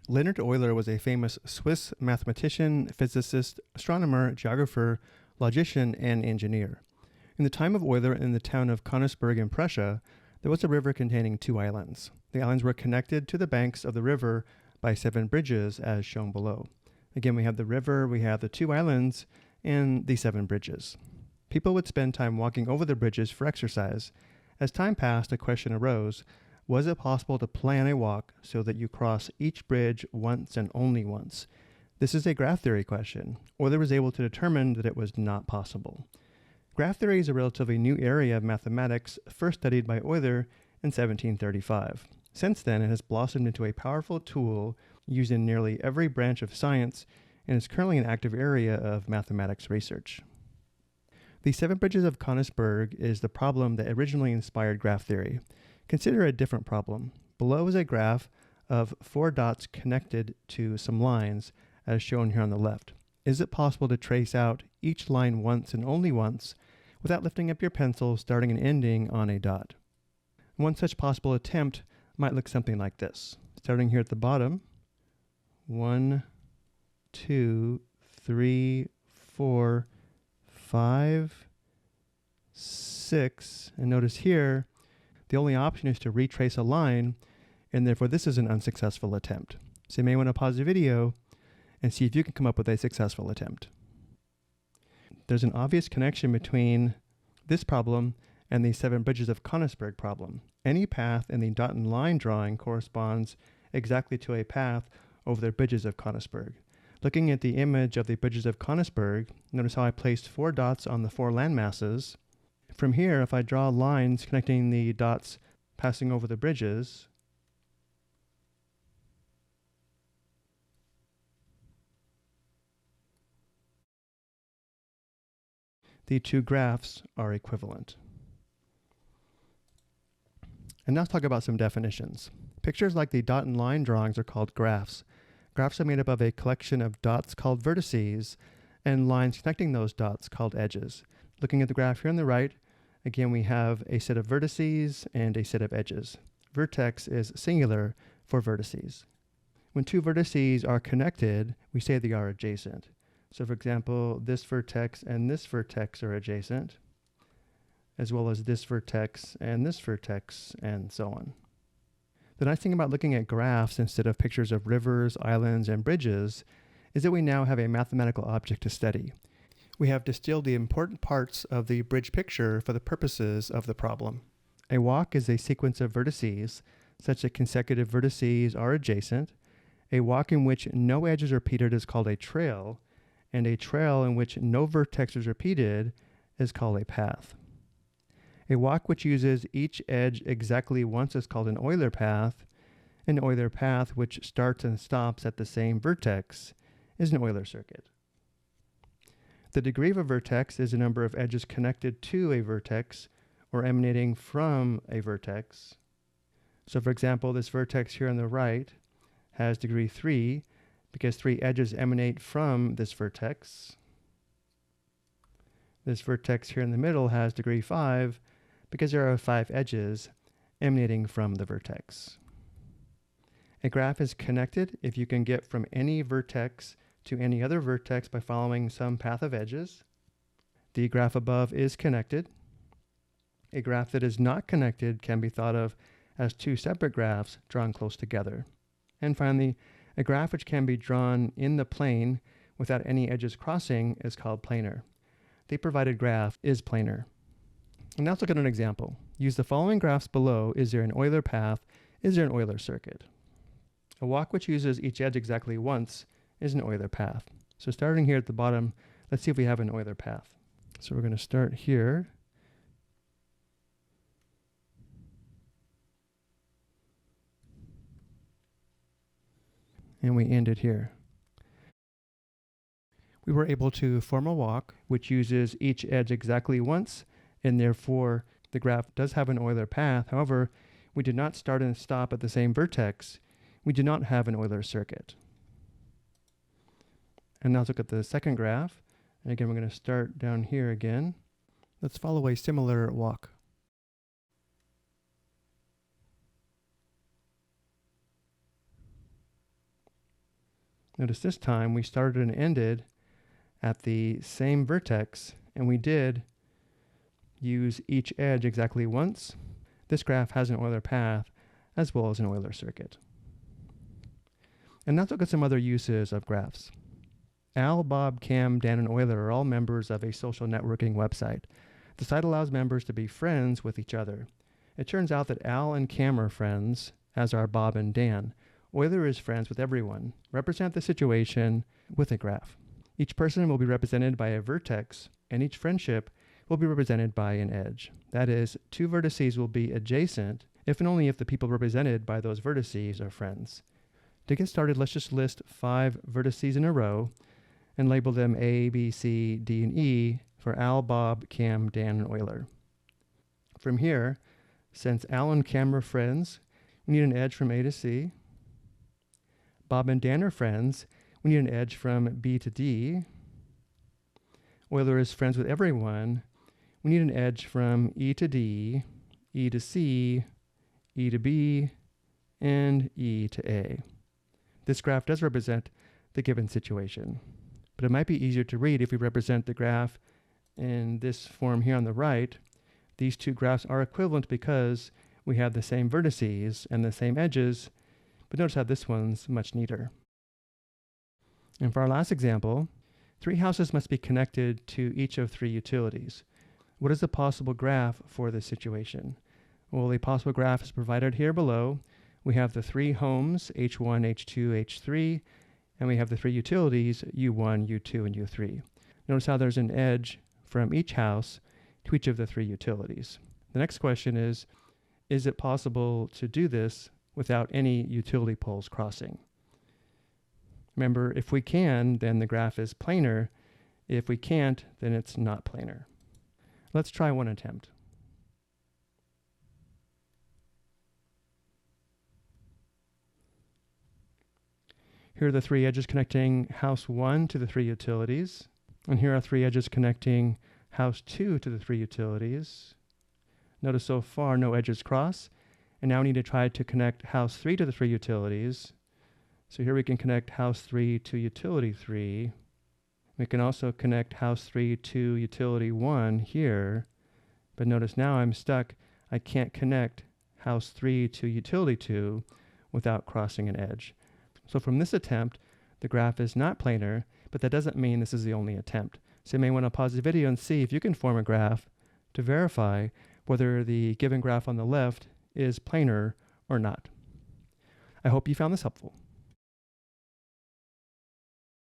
Leonhard Euler was a famous Swiss mathematician, physicist, astronomer, geographer, logician, and engineer. In the time of Euler, in the town of Königsberg in Prussia, there was a river containing two islands. The islands were connected to the banks of the river by 7 bridges, as shown below. Again, we have the river, we have the two islands, and the 7 bridges. People would spend time walking over the bridges for exercise. As time passed, a question arose: was it possible to plan a walk so that you cross each bridge once and only once? This is a graph theory question. Euler was able to determine that it was not possible. Graph theory is a relatively new area of mathematics, first studied by Euler in 1735. Since then, it has blossomed into a powerful tool used in nearly every branch of science and is currently an active area of mathematics research. The 7 bridges of Königsberg is the problem that originally inspired graph theory. Consider a different problem. Below is a graph of 4 dots connected to some lines, as shown here on the left. Is it possible to trace out each line once and only once without lifting up your pencil, starting and ending on a dot? One such possible attempt might look something like this. Starting here at the bottom, 1, 2, 3, 4, 5, 6, and notice here, the only option is to retrace a line, and therefore this is an unsuccessful attempt. So you may want to pause the video and see if you can come up with a successful attempt. There's an obvious connection between this problem and the 7 bridges of Königsberg problem. Any path in the dot and line drawing corresponds exactly to a path over the bridges of Königsberg. Looking at the image of the bridges of Königsberg, notice how I placed 4 dots on the 4 landmasses. From here, if I draw lines connecting the dots passing over the bridges, the two graphs are equivalent. And now let's talk about some definitions. Pictures like the dot and line drawings are called graphs. Graphs are made up of a collection of dots called vertices and lines connecting those dots called edges. Looking at the graph here on the right, again, we have a set of vertices and a set of edges. Vertex is singular for vertices. When two vertices are connected, we say they are adjacent. So for example, this vertex and this vertex are adjacent, as well as this vertex, and so on. The nice thing about looking at graphs instead of pictures of rivers, islands, and bridges is that we now have a mathematical object to study. We have distilled the important parts of the bridge picture for the purposes of the problem. A walk is a sequence of vertices, such that consecutive vertices are adjacent. A walk in which no edge is repeated is called a trail, and a trail in which no vertex is repeated is called a path. A walk which uses each edge exactly once is called an Euler path. An Euler path which starts and stops at the same vertex is an Euler circuit. The degree of a vertex is the number of edges connected to a vertex or emanating from a vertex. So for example, this vertex here on the right has degree 3 because 3 edges emanate from this vertex. This vertex here in the middle has degree 5 because there are 5 edges emanating from the vertex. A graph is connected if you can get from any vertex to any other vertex by following some path of edges. The graph above is connected. A graph that is not connected can be thought of as 2 separate graphs drawn close together. And finally, a graph which can be drawn in the plane without any edges crossing is called planar. The provided graph is planar. And now let's look at an example. Use the following graphs below. Is there an Euler path? Is there an Euler circuit? A walk which uses each edge exactly once is an Euler path. So starting here at the bottom, let's see if we have an Euler path. So we're going to start here. And we end it here. We were able to form a walk which uses each edge exactly once, and therefore the graph does have an Euler path. However, we did not start and stop at the same vertex. We do not have an Euler circuit. And now let's look at the second graph. And again, we're going to start down here again. Let's follow a similar walk. Notice this time we started and ended at the same vertex, and we did use each edge exactly once. This graph has an Euler path as well as an Euler circuit. And let's look at some other uses of graphs. Al, Bob, Cam, Dan, and Euler are all members of a social networking website. The site allows members to be friends with each other. It turns out that Al and Cam are friends, as are Bob and Dan. Euler is friends with everyone. Represent the situation with a graph. Each person will be represented by a vertex, and each friendship will be represented by an edge. That is, two vertices will be adjacent if and only if the people represented by those vertices are friends. To get started, let's just list 5 vertices in a row and label them A, B, C, D, and E for Al, Bob, Cam, Dan, and Euler. From here, since Al and Cam are friends, we need an edge from A to C. Bob and Dan are friends. We need an edge from B to D. Euler is friends with everyone. We need an edge from E to D, E to C, E to B, and E to A. This graph does represent the given situation, but it might be easier to read if we represent the graph in this form here on the right. These two graphs are equivalent because we have the same vertices and the same edges, but notice how this one's much neater. And for our last example, 3 houses must be connected to each of 3 utilities. What is the possible graph for this situation? Well, the possible graph is provided here below. We have the 3 homes, H1, H2, H3, and we have the 3 utilities, U1, U2, and U3. Notice how there's an edge from each house to each of the 3 utilities. The next question is it possible to do this without any utility poles crossing? Remember, if we can, then the graph is planar. If we can't, then it's not planar. Let's try one attempt. Here are the 3 edges connecting house 1 to the 3 utilities. And here are 3 edges connecting house 2 to the 3 utilities. Notice so far no edges cross. And now we need to try to connect house 3 to the 3 utilities. So here we can connect house 3 to utility 3. We can also connect house 3 to utility 1 here. But notice now I'm stuck. I can't connect house 3 to utility 2 without crossing an edge. So from this attempt, the graph is not planar, but that doesn't mean this is the only attempt. So you may want to pause the video and see if you can form a graph to verify whether the given graph on the left is planar or not. I hope you found this helpful.